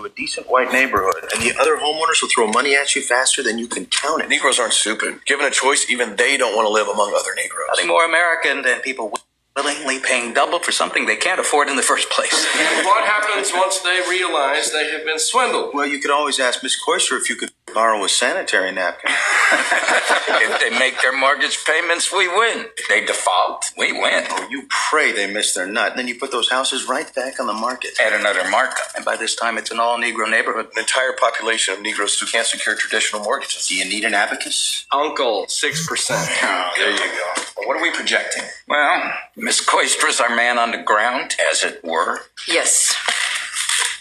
a decent white neighborhood, and the other homeowners will throw money at you faster than you can count it. Negroes aren't stupid. Given a choice, even they don't want to live among other Negroes. Nothing more American than people willingly paying double for something they can't afford in the first place. What happens once they realize they have been swindled? Well, you could always ask Miss Coyster if you could borrow a sanitary napkin. If they make their mortgage payments, we win. If they default, we win. Oh, you pray they miss their nut, and then you put those houses right back on the market. Add another markup, and by this time it's an all-Negro neighborhood. An entire population of Negroes who can't secure traditional mortgages. Do you need an abacus? Uncle, 6%. Oh, there you go. Well, what are we projecting? Well, Miss Coystra's our man on the ground, as it were. Yes.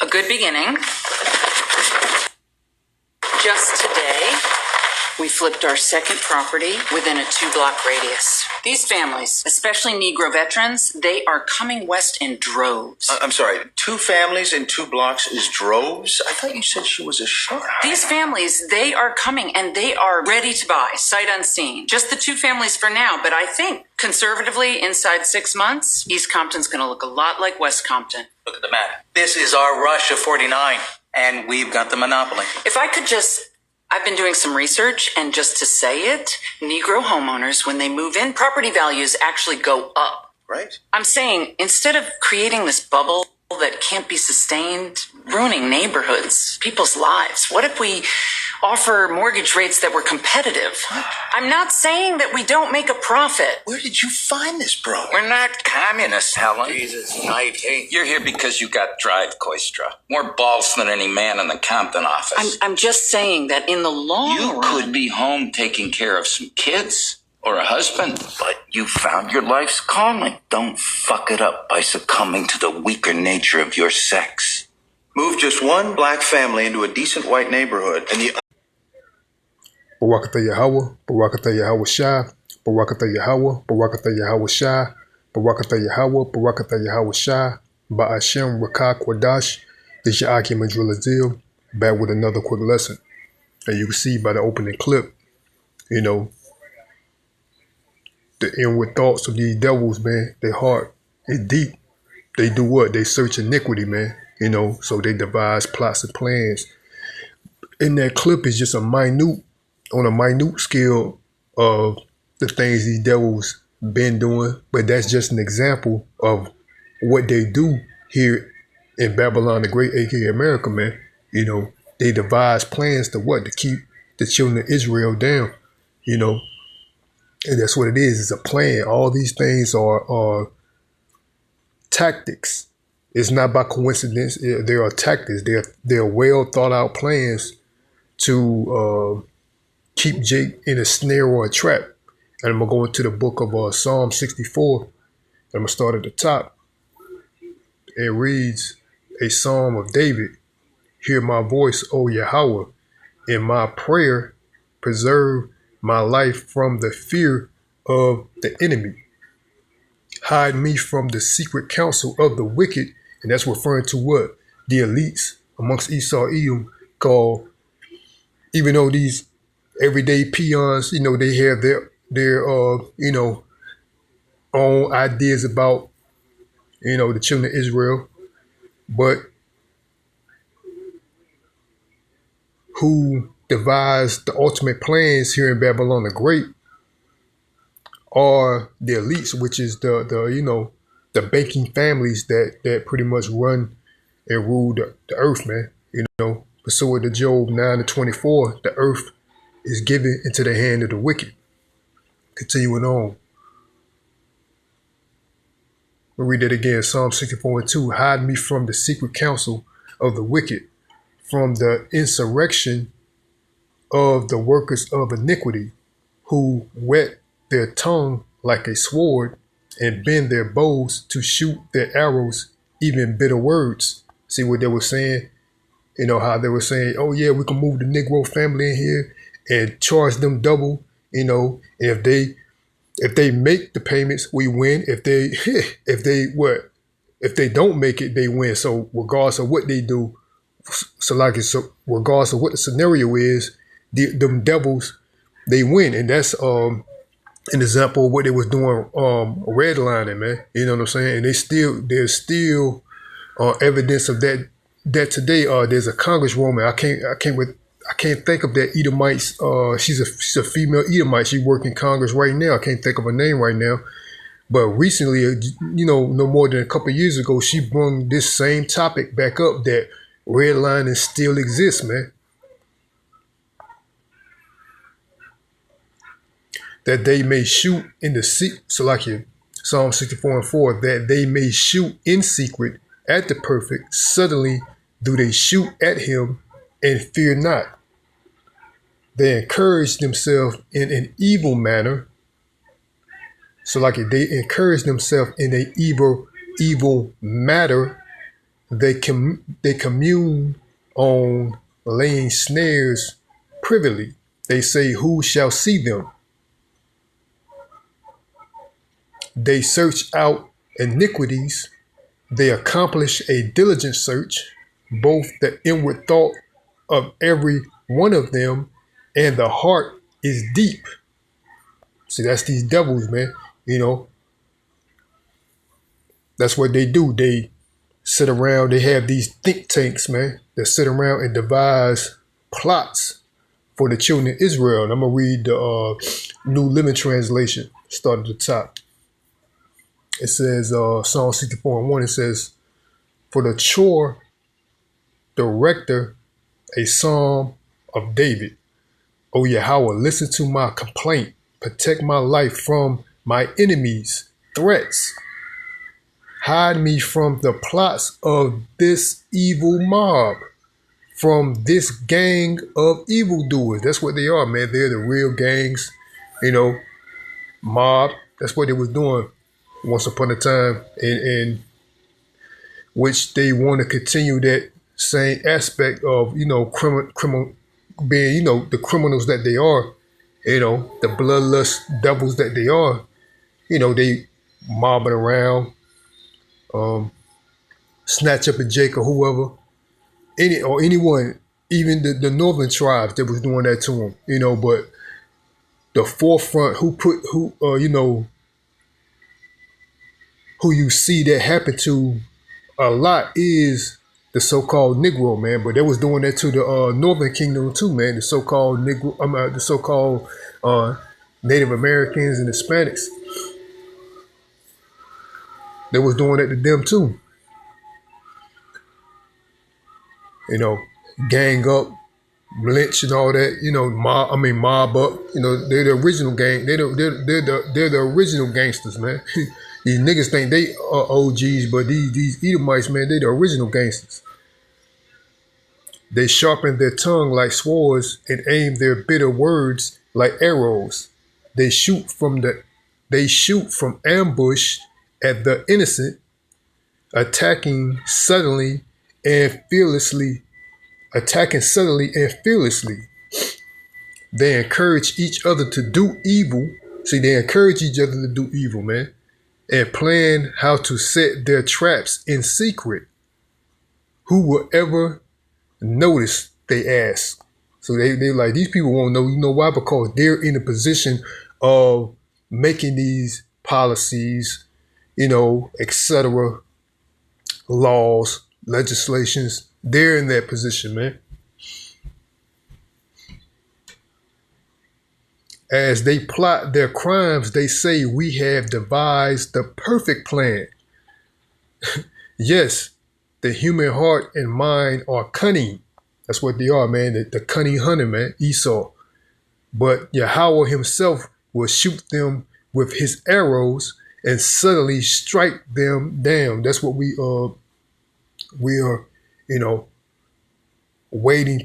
A good beginning. Just today, we flipped our second property within a 2-block radius. These families, especially Negro veterans, they are coming west in droves. I'm sorry, 2 families in 2 blocks is droves? I thought you said she was a shark. These families, they are coming and they are ready to buy, sight unseen. Just the 2 families for now, but I think conservatively inside 6 months, East Compton's going to look a lot like West Compton. Look at the map. This is our rush of 49, and we've got the monopoly. If I could I've been doing some research, and just to say it, Negro homeowners, when they move in, property values actually go up. Right. I'm saying, instead of creating this bubble that can't be sustained, ruining neighborhoods, people's lives, what if we offer mortgage rates that were competitive? I'm not saying that we don't make a profit. Where did you find this, bro? We're not communists, Helen. Jesus. You're here because you got drive, Coystra. More balls than any man in the Compton office. I'm just saying that in the long You run... could be home taking care of some kids or a husband, but you found your life's calling. Don't fuck it up by succumbing to the weaker nature of your sex. Move just 1 black family into a decent white neighborhood, and the Barakatha Yahweh, Barakatha Yahweh Shai, Barakatha Yahweh, Barakatha Yahweh Shai, Barakatha Yahweh, Barakatha Yahweh Shai, Ba'ashem Rakah Kwadash. This your Akim Adrilazil, back with another quick lesson. And you can see by the opening clip, you know, the inward thoughts of these devils, man, their heart is deep. They do what? They search iniquity, man, you know, so they devise plots and plans. In that clip is just on a minute scale of the things these devils been doing, but that's just an example of what they do here in Babylon the Great, aka America, man. You know, they devise plans to what? To keep the children of Israel down, you know, and that's what it is. It's a plan. All these things are tactics. It's not by coincidence. There are tactics. They're well thought out plans to keep Jake in a snare or a trap. And I'm going to go into the book of Psalm 64. I'm going to start at the top. It reads, a psalm of David. Hear my voice, O Yahweh. In my prayer, preserve my life from the fear of the enemy. Hide me from the secret counsel of the wicked. And that's referring to what? The elites amongst Esau Edom called, even though these everyday peons, you know, they have their you know, own ideas about, you know, the children of Israel, but who devised the ultimate plans here in Babylon the Great are the elites, which is the you know, the banking families that pretty much run and rule the earth, man. You know, pursuant to Job 9:24, the earth is given into the hand of the wicked. Continuing on. We'll read that again. Psalm 64:2. Hide me from the secret counsel of the wicked, from the insurrection of the workers of iniquity, who whet their tongue like a sword and bend their bows to shoot their arrows, even bitter words. See what they were saying? You know, how they were saying, oh yeah, we can move the Negro family in here and charge them double, you know, and if they make the payments, we win. If they don't make it, they win. So regardless of what they do, regardless of what the scenario is, them devils, they win. And that's an example of what they was doing, redlining, man. You know what I'm saying? And there's still evidence of that that today there's a congresswoman. I can't think of that Edomite's. She's a female Edomite. She works in Congress right now. I can't think of her name right now. But recently, no more than a couple of years ago, she brought this same topic back up, that redlining still exists, man. That they may shoot in the secret, so like here, Psalm 64:4, that they may shoot in secret at the perfect, suddenly do they shoot at him and fear not. They encourage themselves in an evil manner. So like if they encourage themselves in an evil matter, they commune on laying snares privily. They say, who shall see them? They search out iniquities. They accomplish a diligent search, both the inward thought of every one of them and the heart is deep. See, that's these devils, man. That's what they do. They sit around, they have these think tanks, man, that sit around and devise plots for the children of Israel. And I'm going to read the New Living Translation, start at the top. It says, Psalm 64:1, it says, for the chore director, a psalm of David. O Yahweh, listen to my complaint. Protect my life from my enemies' threats. Hide me from the plots of this evil mob, from this gang of evildoers. That's what they are, man. They're the real gangs, mob. That's what they was doing once upon a time, in which they want to continue that same aspect of, criminal being, the criminals that they are, the bloodlust devils that they are, they mobbing around, snatch up a Jake or whoever, anyone, even the northern tribes that was doing that to them, but the forefront, who you see that happen to a lot is the so-called Negro, man. But they was doing that to the Northern Kingdom too, man. The so-called Negro, the so-called Native Americans and Hispanics. They was doing that to them too. Gang up, lynch and all that. Mob up. They're the original gang. They're the original gangsters, man. These niggas think they are OGs, but these Edomites, man, they the original gangsters. They sharpen their tongue like swords and aim their bitter words like arrows. They shoot from ambush at the innocent, attacking suddenly and fearlessly. They encourage each other to do evil. See, they encourage each other to do evil, man. And plan how to set their traps in secret. Who will ever notice, they ask. So they like, these people won't know. You know why? Because they're in a position of making these policies, etc., laws, legislations. They're in that position, man. As they plot their crimes, they say, we have devised the perfect plan. Yes, the human heart and mind are cunning. That's what they are, man. The cunning hunter, man, Esau. But Yahweh himself will shoot them with his arrows and suddenly strike them down. That's what we are,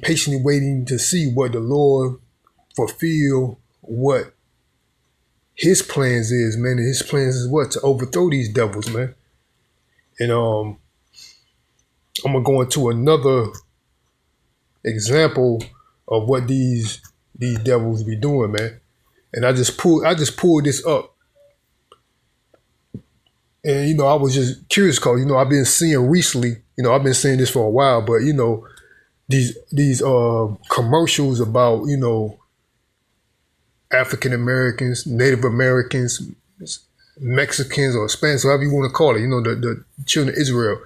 patiently waiting to see what the Lord fulfill what his plans is, man. And his plans is what? To overthrow these devils, man. And I'm gonna go into another example of what these devils be doing, man. And I just pulled this up. And I was just curious because I've been seeing recently, I've been saying this for a while, but these commercials about African Americans, Native Americans, Mexicans, or Spanish, however you want to call it, the children of Israel,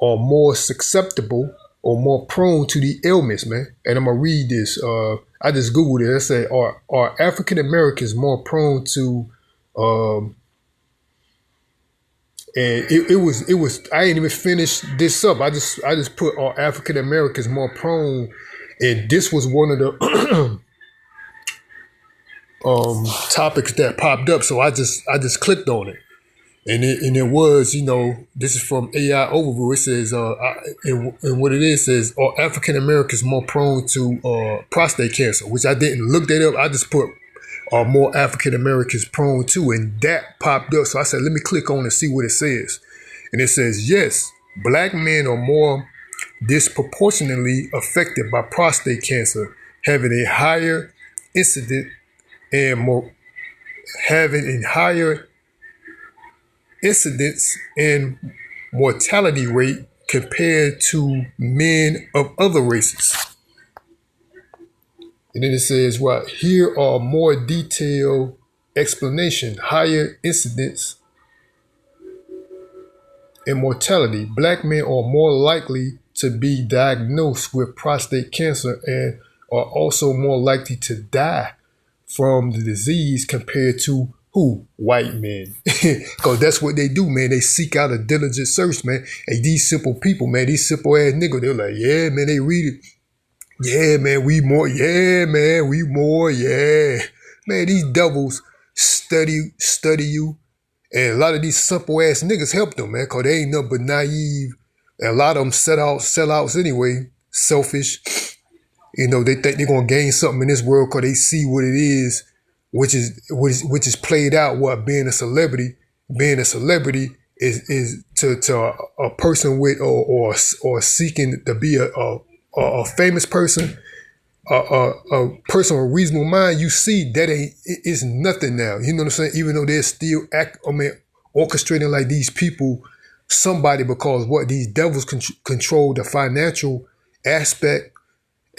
are more susceptible or more prone to the ailments, man. And I'm gonna read this. I just googled it. I say, are African Americans more prone to and it was I ain't even finished this up. I just put are African Americans more prone, and this was one of the topics that popped up. So I just clicked on it. And it was, this is from AI Overview. It says, and what it is says, are African Americans more prone to prostate cancer? Which I didn't look that up. I just put, are more African Americans prone to, and that popped up. So I said, let me click on and see what it says. And it says, yes, black men are more disproportionately affected by prostate cancer, having a higher incident and more having a higher incidence and mortality rate compared to men of other races. And then it says, well, here are more detailed explanation. Higher incidence and mortality. Black men are more likely to be diagnosed with prostate cancer and are also more likely to die from the disease compared to who? White men. Because that's what they do, man. They seek out a diligent search, man. And these simple people, man, these simple ass niggas, they're like, yeah, man, they read it. Yeah, man, we more. Yeah, man, we more. Yeah. Man, these devils study you. And a lot of these simple ass niggas help them, man, because they ain't nothing but naive. And a lot of them sellouts anyway, selfish. They think they're gonna gain something in this world because they see what it is, which is played out. What being a celebrity is to a person with or seeking to be a famous person, a person with reasonable mind. You see that it's nothing now. You know what I'm saying? Even though they're still orchestrating like these people, somebody, because what these devils control the financial aspect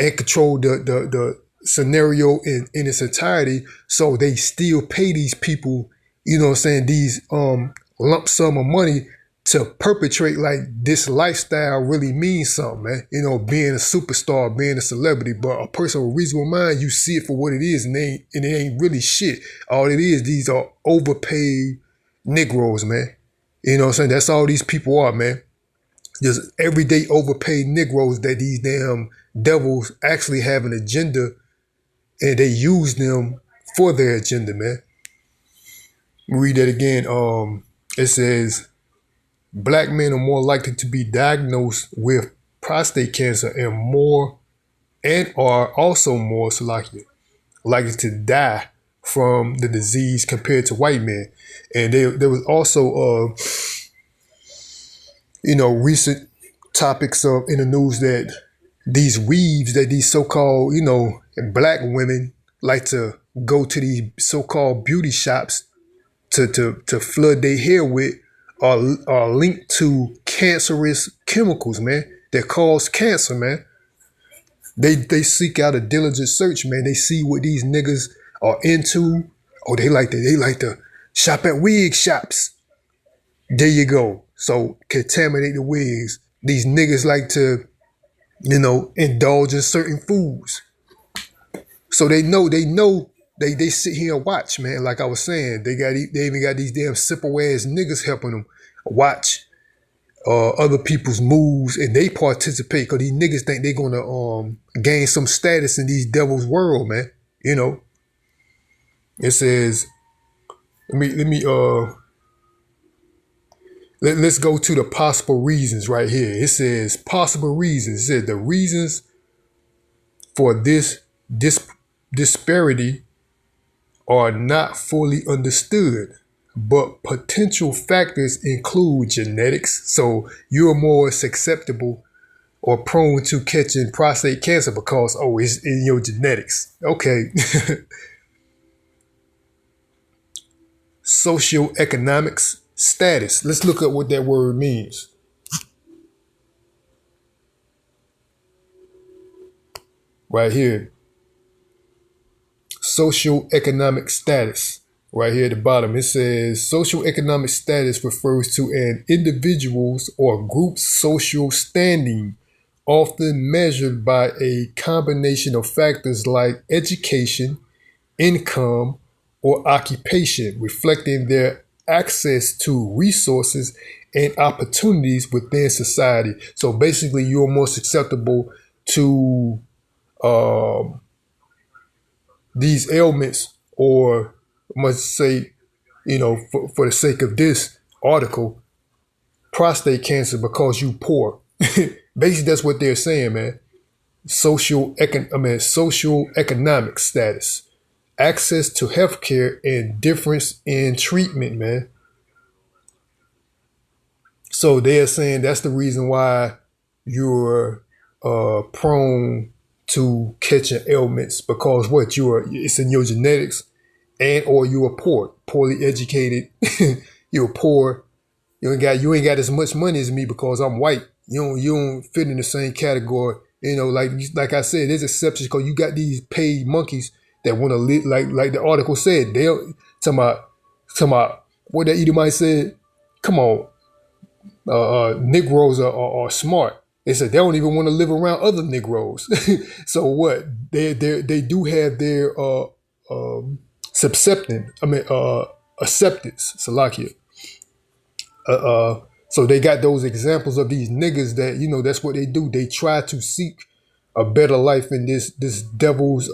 and control the scenario in its entirety. So they still pay these people, you know what I'm saying, these lump sum of money to perpetrate like this lifestyle really means something, man. Being a superstar, being a celebrity, but a person with reasonable mind, you see it for what it is, and it ain't really shit. All it is, these are overpaid Negroes, man. You know what I'm saying? That's all these people are, man. Just everyday overpaid Negroes that these damn devils actually have an agenda, and they use them for their agenda, man. Read that again. It says, black men are more likely to be diagnosed with prostate cancer and are also more likely to die from the disease compared to white men. And there was also recent topics in the news that these weaves that these so-called, black women like to go to these so-called beauty shops to flood their hair with are linked to cancerous chemicals, man, that cause cancer, man. They seek out a diligent search, man. They see what these niggas are into. Oh, they like to shop at wig shops. There you go. So contaminate the wigs. These niggas like to, indulge in certain foods. So they sit here and watch, man. Like I was saying, they even got these damn simple ass niggas helping them watch other people's moves, and they participate because these niggas think they're gonna gain some status in these devils' world, man. It says, let's go to the possible reasons right here. It says possible reasons. It says the reasons for this disparity are not fully understood, but potential factors include genetics. So you're more susceptible or prone to catching prostate cancer because, it's in your genetics. Okay. Socioeconomics status. Let's look at what that word means. Right here. Socioeconomic status. right here at the bottom. It says social economic status refers to an individual's or group's social standing, often measured by a combination of factors like education, income, or occupation, reflecting their access to resources and opportunities within society. So basically, you're more susceptible to these ailments, or I must say, for the sake of this article, prostate cancer because you poor. Basically, that's what they're saying, man. Social economic status, access to healthcare, and difference in treatment, man. So they're saying that's the reason why you're prone to catching ailments, because it's in your genetics, and or you are poorly educated. You're poor. You ain't got as much money as me because I'm white. You don't fit in the same category. Like I said, there's exceptions because you got these paid monkeys that want to live like the article said. They'll talking about what that Edomite said. Come on, Negroes are smart. They said they don't even want to live around other Negroes. So what? They do have their acceptance, Salakia. So they got those examples of these niggas that, that's what they do. They try to seek a better life in this devil's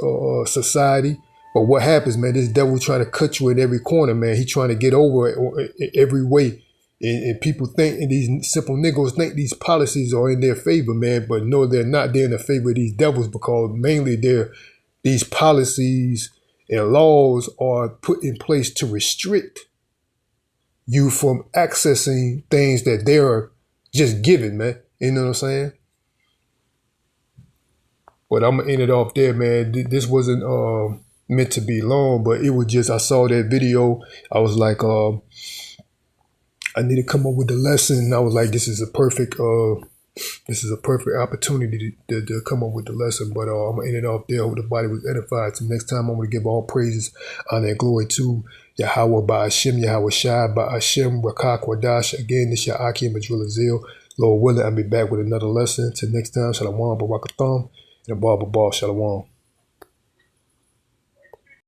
society. But what happens, man, this devil trying to cut you in every corner, man. He trying to get over it every way. And people think, and these simple niggas think these policies are in their favor, man. But no, they're not. They're in the favor of these devils, because mainly these policies and laws are put in place to restrict you from accessing things that they're just giving, man. You know what I'm saying? But I'm gonna end it off there, man. This wasn't meant to be long, but it was just, I saw that video. I was like, I need to come up with the lesson. And I was like, this is a perfect opportunity to come up with the lesson. But I'm gonna end it off there. Hope the body was edified. So next time I'm gonna give all praises, honor, and glory to Yahweh by Hashem, Yahweh Shai by Hashem, Rakak Wadash. Again, this your Akim Adrilazil. Lord willing, I'll be back with another lesson. Till next time, Shalom, Barakatham, and Abba Shalom.